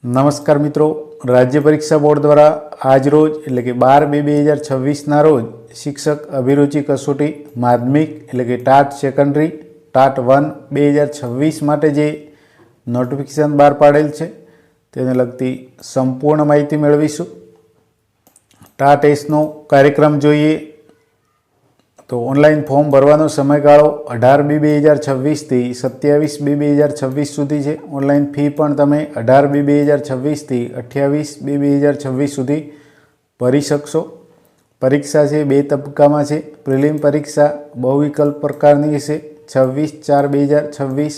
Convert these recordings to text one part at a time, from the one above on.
નમસ્કાર મિત્રો, રાજ્ય પરીક્ષા બોર્ડ દ્વારા આજ રોજ એટલે કે 12/2/2026ના રોજ શિક્ષક અભિરુચિ કસોટી માધ્યમિક એટલે કે ટાટ સેકન્ડરી ટાટ 1 2026 માટે જે નોટિફિકેશન બહાર પાડેલ છે તેને લગતી સંપૂર્ણ માહિતી મેળવીશું। ટાટ એસનો કાર્યક્રમ જોઈએ તો ઓનલાઈન ફોર્મ ભરવાનો સમયગાળો 18/2/2026 થી 27/2/2026 સુધી છે। ઓનલાઈન ફી પણ તમે 18/2/2026 થી 28/2/2026 સુધી ભરી શકશો। પરીક્ષા છે બે તબક્કામાં છે। પ્રિલિમ પરીક્ષા બહુવિકલ્પ પ્રકારની છે 26/4/2026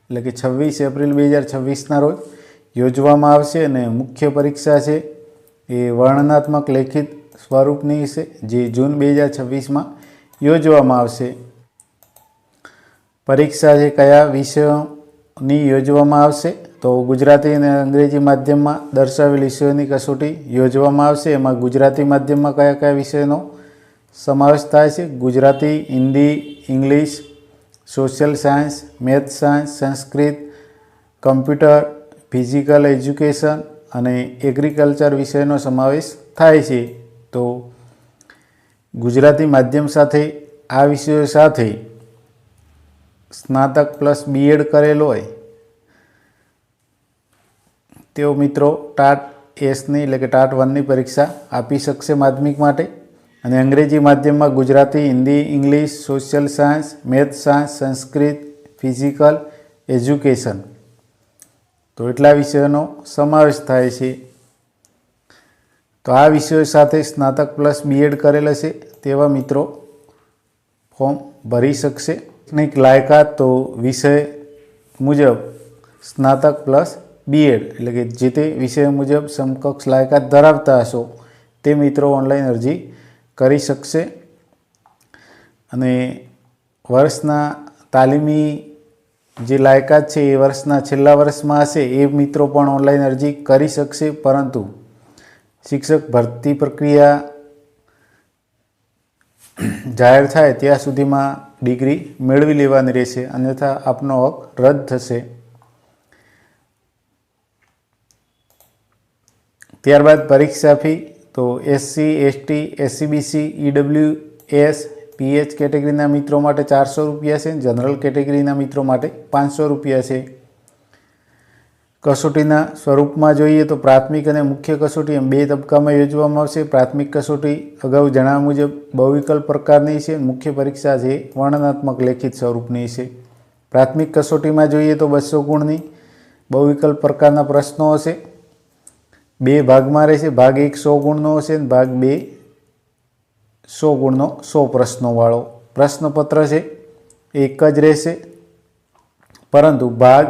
એટલે કે 26 એપ્રિલ 2026ના રોજ યોજવામાં આવશે અને મુખ્ય પરીક્ષા છે એ વર્ણનાત્મક લેખિત સ્વરૂપની છે જે જૂન 2026માં યોજવામાં આવશે। પરીક્ષા છે કયા વિષયોની યોજવામાં આવશે તો ગુજરાતી અને અંગ્રેજી માધ્યમમાં દર્શાવેલ વિષયોની કસોટી યોજવામાં આવશે। એમાં ગુજરાતી માધ્યમમાં કયા કયા વિષયનો સમાવેશ થાય છે? Gujarati, Hindi, English, social science, math science, Sanskrit, computer, physical education અને એગ્રીકલ્ચર વિષયનો સમાવેશ થાય છે। તો ગુજરાતી માધ્યમ સાથે આ વિષયો સાથે સ્નાતક પ્લસ બીએડ કરેલ હોય તેઓ મિત્રો ટાટ એસની એટલે કે ટાટ 1ની પરીક્ષા આપી શકશે માધ્યમિક માટે। અને અંગ્રેજી માધ્યમમાં Gujarati, Hindi, English, social science, math science, Sanskrit, physical education તો એટલા વિષયોનો સમાવેશ થાય છે। તો આ વિષયો સાથે સ્નાતક પ્લસ બીએડ કરેલ હશે તેવા મિત્રો ફોર્મ ભરી શકશે। શૈક્ષણિક લાયકાત તો વિષય મુજબ સ્નાતક પ્લસ બીએડ એટલે કે જે તે વિષય મુજબ સમકક્ષ લાયકાત ધરાવતા હશો તે મિત્રો ઓનલાઈન અરજી કરી શકશે। અને વર્ષના તાલીમી જે લાયકાત છે એ વર્ષના છેલ્લા વર્ષમાં હશે એ મિત્રો પણ ઓનલાઈન અરજી કરી શકશે। પરંતુ શિક્ષક ભરતી પ્રક્રિયા જાહેર થાય ત્યાં સુધીમાં ડિગ્રી મેળવી લેવાની રહેશે, અન્યથા આપનો હક રદ થશે। ત્યારબાદ પરીક્ષા ફી તો SC, ST, SCBC, EWS, pH કેટેગરીના મિત્રો માટે 400 રૂપિયા છે। જનરલ કેટેગરીના મિત્રો માટે 500 રૂપિયા છે। કસોટીના સ્વરૂપમાં જોઈએ તો પ્રાથમિક અને મુખ્ય કસોટી એમ બે તબક્કામાં યોજવામાં આવશે। પ્રાથમિક કસોટી અગાઉ જણાવ્યા મુજબ બહુવિકલ્પ પ્રકારની છે। મુખ્ય પરીક્ષા છે વર્ણનાત્મક લેખિત સ્વરૂપની છે। પ્રાથમિક કસોટીમાં જોઈએ તો 200 ગુણની બહુવિકલ્પ પ્રકારના પ્રશ્નો હશે। બે ભાગમાં રહેશે। ભાગ 1 100 ગુણનો હશે અને ભાગ 2 100 ગુણનો 100 પ્રશ્નોવાળો પ્રશ્નપત્ર છે એક જ રહેશે, પરંતુ ભાગ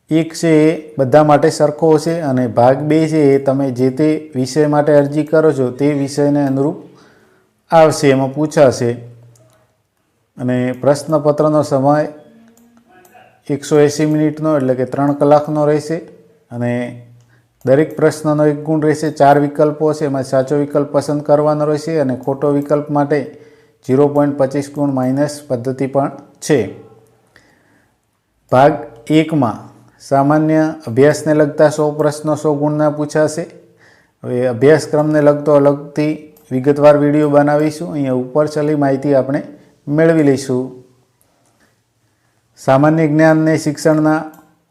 1 છે એ બધા માટે સરખો હશે અને ભાગ 2 છે એ તમે જે તે વિષય માટે અરજી કરો છો તે વિષયને અનુરૂપ આવશે, એમાં પૂછાશે। અને પ્રશ્નપત્રનો સમય 180 મિનિટનો એટલે કે 3 કલાકનો રહેશે અને દરેક પ્રશ્નનો 1 ગુણ રહેશે। 4 વિકલ્પો હશે, એમાં સાચો વિકલ્પ પસંદ કરવાનો રહેશે અને ખોટો વિકલ્પ માટે 0.25 ગુણ માઇનસ પદ્ધતિ પણ છે। ભાગ 1માં સામાન્ય અભ્યાસને લગતા 100 પ્રશ્નો 100 ગુણના પૂછાશે। હવે અભ્યાસક્રમને લગતો અલગથી વિગતવાર વિડીયો બનાવીશું, અહીંયા ઉપર ચલી માહિતી આપણે મેળવી લઈશું। સામાન્ય જ્ઞાન અને શિક્ષણના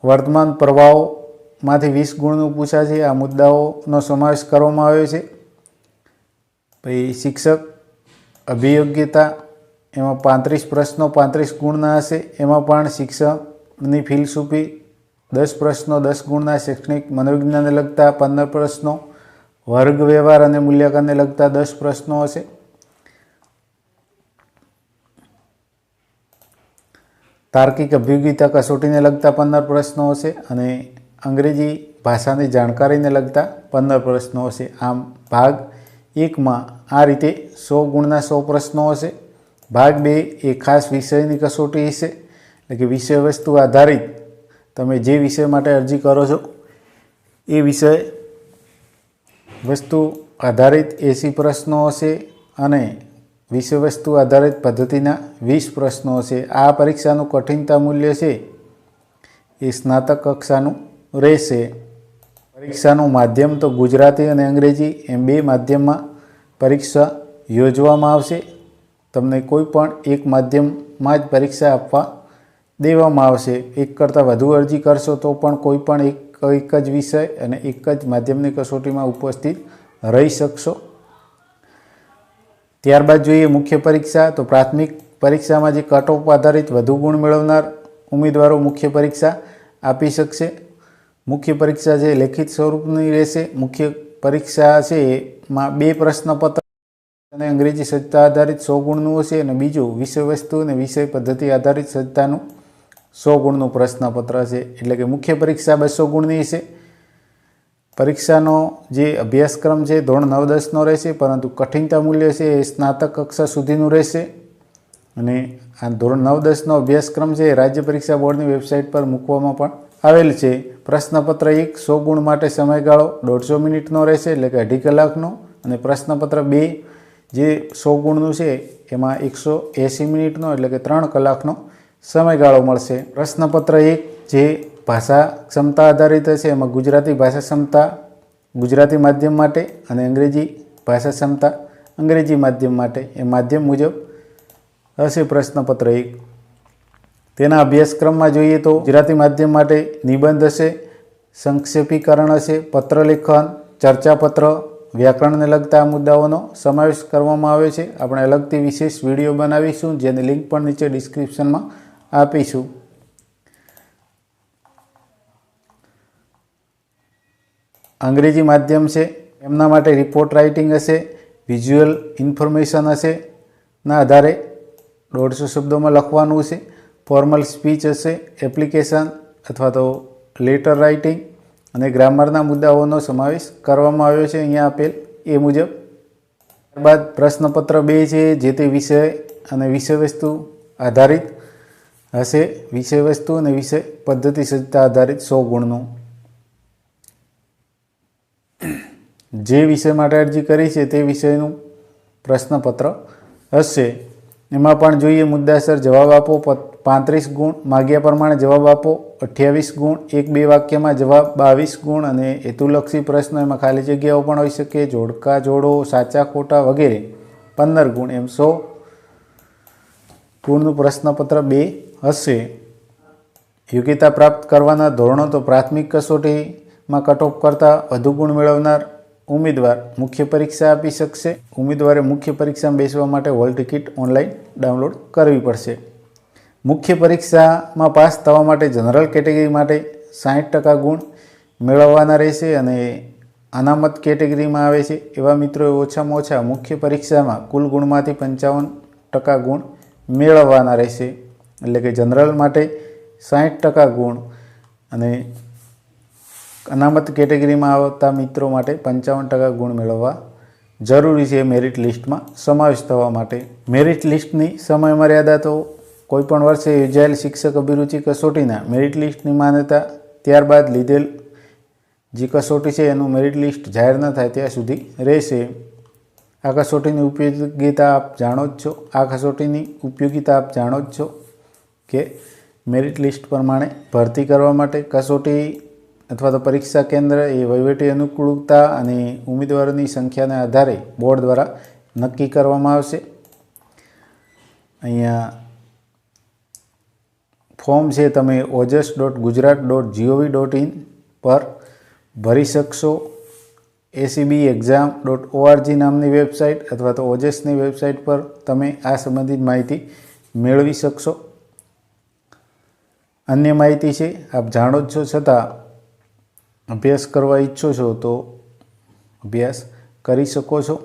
વર્તમાન પ્રવાહોમાંથી 20 ગુણનું પૂછાશે। આ મુદ્દાઓનો સમાવેશ કરવામાં આવ્યો છે। પછી શિક્ષક અભિયોગ્યતા એમાં 35 પ્રશ્નો 35 ગુણના હશે। એમાં પણ શિક્ષણની ફિલસૂફી 10 પ્રશ્નો 10 ગુણના, શૈક્ષણિક મનોવિજ્ઞાનને લગતા 15 પ્રશ્નો, વર્ગ વ્યવહાર અને મૂલ્યાંકનને લગતા 10 પ્રશ્નો હશે। તાર્કિક અભિયોગ્યતા કસોટીને લગતા 15 પ્રશ્નો હશે અને અંગ્રેજી ભાષાની જાણકારીને લગતા 15 પ્રશ્નો હશે। આમ ભાગ 1માં આ રીતે 100 ગુણના 100 પ્રશ્નો હશે। ભાગ 2 એ ખાસ વિષયની કસોટી હશે, એટલે કે વિષય વસ્તુ આધારિત તમે જે વિષય માટે અરજી કરો છો એ વિષય વસ્તુ આધારિત 80 પ્રશ્નો હશે અને વિષય વસ્તુ આધારિત પદ્ધતિના 20 પ્રશ્નો હશે। આ પરીક્ષાનું કઠિનતા મૂલ્ય છે એ સ્નાતક કક્ષાનું રહેશે। પરીક્ષાનું માધ્યમ તો ગુજરાતી અને અંગ્રેજી એમ બે માધ્યમમાં પરીક્ષા યોજવામાં આવશે। તમને કોઈ પણ એક માધ્યમમાં જ પરીક્ષા આપવા દેવામાં આવશે। એક કરતાં વધુ અરજી કરશો તો પણ કોઈ પણ એક જ વિષય અને એક જ માધ્યમની કસોટીમાં ઉપસ્થિત રહી શકશો। ત્યારબાદ જોઈએ મુખ્ય પરીક્ષા। તો પ્રાથમિક પરીક્ષામાં જે કટ ઓફ આધારિત વધુ ગુણ મેળવનાર ઉમેદવારો મુખ્ય પરીક્ષા આપી શકશે। મુખ્ય પરીક્ષા જે લેખિત સ્વરૂપની રહેશે। મુખ્ય પરીક્ષા છે એમાં 2 પ્રશ્નપત્ર અને અંગ્રેજી સજ્જતા આધારિત 100 ગુણનું હશે અને બીજું વિષય વસ્તુ અને વિષય પદ્ધતિ આધારિત સજ્જતાનું 100 ગુણનું પ્રશ્નપત્ર છે। એટલે કે મુખ્ય પરીક્ષા 200 ગુણની હશે। પરીક્ષાનો જે અભ્યાસક્રમ છે ધોરણ 9-10નો રહેશે, પરંતુ કઠિનતા મૂલ્ય છે એ સ્નાતક કક્ષા સુધીનું રહેશે। અને આ ધોરણ 9-10નો અભ્યાસક્રમ છે એ રાજ્ય પરીક્ષા બોર્ડની વેબસાઇટ પર મૂકવામાં પણ આવેલ છે। પ્રશ્નપત્ર 1 100 ગુણ માટે સમયગાળો 150 મિનિટનો રહેશે, એટલે કે 2.5 કલાકનો। અને પ્રશ્નપત્ર 2 જે 100 ગુણનું છે એમાં 180 મિનિટનો, એટલે કે 3 કલાકનો સમયગાળો મળશે। પ્રશ્નપત્ર 1 જે ભાષા ક્ષમતા આધારિત હશે એમાં ગુજરાતી ભાષા ક્ષમતા ગુજરાતી માધ્યમ માટે અને અંગ્રેજી ભાષા ક્ષમતા અંગ્રેજી માધ્યમ માટે એ માધ્યમ મુજબ હશે પ્રશ્નપત્ર 1। તેના અભ્યાસક્રમમાં જોઈએ તો ગુજરાતી માધ્યમ માટે નિબંધ હશે, સંક્ષેપીકરણ હશે, પત્રલેખન, ચર્ચાપત્ર, વ્યાકરણને લગતા મુદ્દાઓનો સમાવેશ કરવામાં આવે છે। આપણે અલગથી વિશેષ વિડીયો બનાવીશું જેની લિંક પણ નીચે ડિસ્ક્રિપ્શનમાં આપીશું। અંગ્રેજી માધ્યમ છે એમના માટે રિપોર્ટ રાઇટિંગ હશે, વિઝ્યુઅલ ઇન્ફોર્મેશન હશે ના આધારે 150 શબ્દોમાં લખવાનું હશે, ફોર્મલ સ્પીચ હશે, એપ્લિકેશન અથવા તો લેટર રાઇટિંગ અને ગ્રામરના મુદ્દાઓનો સમાવેશ કરવામાં આવ્યો છે અહીંયા આપેલ એ મુજબ। ત્યારબાદ પ્રશ્નપત્ર 2 છે જે તે વિષય અને વિષય વસ્તુ આધારિત હશે, વિષય વસ્તુ અને વિષય પદ્ધતિ સજ્જતા આધારિત 100 ગુણનું। જે વિષય માટે અરજી કરી છે તે વિષયનું પ્રશ્નપત્ર હશે। એમાં પણ જોઈએ મુદ્દાસર જવાબ આપો 35 ગુણ, માગ્યા પ્રમાણે જવાબ આપો 28 ગુણ, 1-2 વાક્યમાં જવાબ 22 ગુણ અને હેતુલક્ષી પ્રશ્નો એમાં ખાલી જગ્યાઓ પણ હોઈ શકે, જોડકા જોડો, સાચા ખોટા વગેરે 15 ગુણ, એમ 100 ગુણનું પ્રશ્નપત્ર 2 હશે। યોગ્યતા પ્રાપ્ત કરવાના ધોરણો તો પ્રાથમિક કસોટીમાં કટ ઓફ કરતાં વધુ ગુણ મેળવનાર ઉમેદવાર મુખ્ય પરીક્ષા આપી શકશે। ઉમેદવારે મુખ્ય પરીક્ષામાં બેસવા માટે હોલ ટિકિટ ઓનલાઈન ડાઉનલોડ કરવી પડશે। મુખ્ય પરીક્ષામાં પાસ થવા માટે જનરલ કેટેગરી માટે 60% ગુણ મેળવવાના રહેશે અને અનામત કેટેગરીમાં આવે છે એવા મિત્રોએ ઓછામાં ઓછા મુખ્ય પરીક્ષામાં કુલ ગુણમાંથી 55% ગુણ મેળવવાના રહેશે। એટલે કે જનરલ માટે 60% ગુણ અને અનામત કેટેગરીમાં આવતા મિત્રો માટે 55% ગુણ મેળવવા જરૂરી છે મેરિટ લિસ્ટમાં સમાવેશ થવા માટે। મેરિટ લિસ્ટની સમયમર્યાદા તો કોઈપણ વર્ષે યોજાયેલ શિક્ષક અભિરુચિ કસોટીના મેરિટ લિસ્ટની માન્યતા ત્યારબાદ લીધેલ જે કસોટી છે એનું મેરિટ લિસ્ટ જાહેર ન થાય ત્યાં સુધી રહેશે। આ કસોટીની ઉપયોગિતા આપ જાણો જ છો। આ કસોટીની ઉપયોગિતા આપ જાણો જ છો કે મેરિટ લિસ્ટ પ્રમાણે ભરતી કરવા માટે કસોટી અથવા તો પરીક્ષા કેન્દ્ર એ વહીવટી અનુકૂળતા અને ઉમેદવારોની સંખ્યાના આધારે બોર્ડ દ્વારા નક્કી કરવામાં આવશે। અહીંયા ફોર્મ છે તમે ojas.gujarat.gov.in પર ભરી શકશો। acbexam.org નામની વેબસાઇટ અથવા તો ઓજસની વેબસાઇટ પર તમે આ સંબંધિત માહિતી મેળવી શકશો। અન્ય માહિતી છે આપ જાણો જ છો, છતાં અભ્યાસ કરવા ઈચ્છો છો તો અભ્યાસ કરી શકો છો।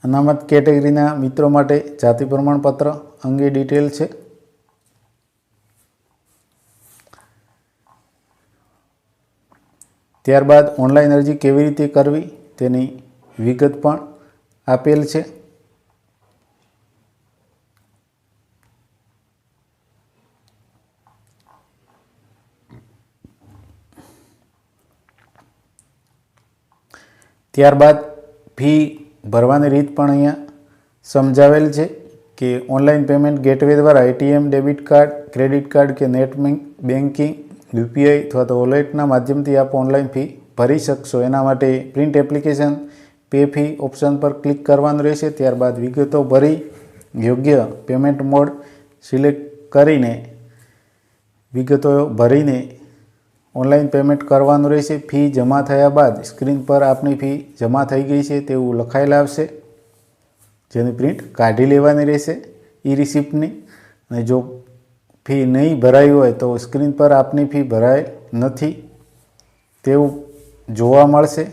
અનામત કેટેગરીના મિત્રો માટે જાતિ પ્રમાણપત્ર અંગે ડિટેલ છે। ત્યારબાદ ઓનલાઈન અરજી કેવી રીતે કરવી તેની વિગત પણ આપેલ છે। ત્યારબાદ ફી ભરવાની રીત પણ અહીંયા સમજાવેલ છે કે ઓનલાઈન પેમેન્ટ ગેટવે દ્વારા ATM, debit card, credit card કે નેટ બેન્કિંગ યુપીઆઈ અથવા તો વોલેટના માધ્યમથી આપ ઓનલાઈન ફી ભરી શકશો. એના માટે print application pay fee option પર ક્લિક કરવાનું રહેશે. ત્યારબાદ વિગતો ભરી યોગ્ય પેમેન્ટ મોડ સિલેક્ટ કરીને વિગતો ભરીને ઓનલાઈન પેમેન્ટ કરવાનું રહેશે. ફી જમા થયા બાદ સ્ક્રીન પર આપની ફી જમા થઈ ગઈ છે તેવું લખાયેલ આવશે, જેની પ્રિન્ટ કાઢી લેવાની રહેશે ઈ રિસિપ્ટની. અને જો ફી નહીં ભરાઈ હોય તો સ્ક્રીન પર આપની ફી ભરાય નથી તેવું જોવા મળશે.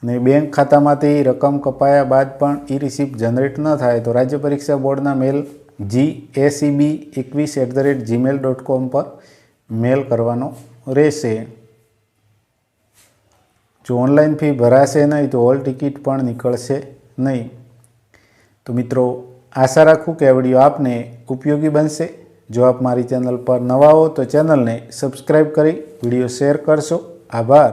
અને બેંક ખાતામાંથી રકમ કપાયા બાદ પણ ઈ રિસિપ્ટ જનરેટ ન થાય તો રાજ્ય પરીક્ષા બોર્ડના મેલ GACB21@gmail.com પર મેલ કરવાનો રહેશે. જો ઓનલાઈન ફી ભરાશે નહીં તો હોલ ટિકિટ પણ નીકળશે નહીં. તો મિત્રો, આશા રાખું કે આ વિડીયો આપને ઉપયોગી બનશે. જો આપ મારી ચેનલ પર નવા હો તો ચેનલને સબસ્ક્રાઈબ કરી વિડીયો શેર કરશો. આભાર.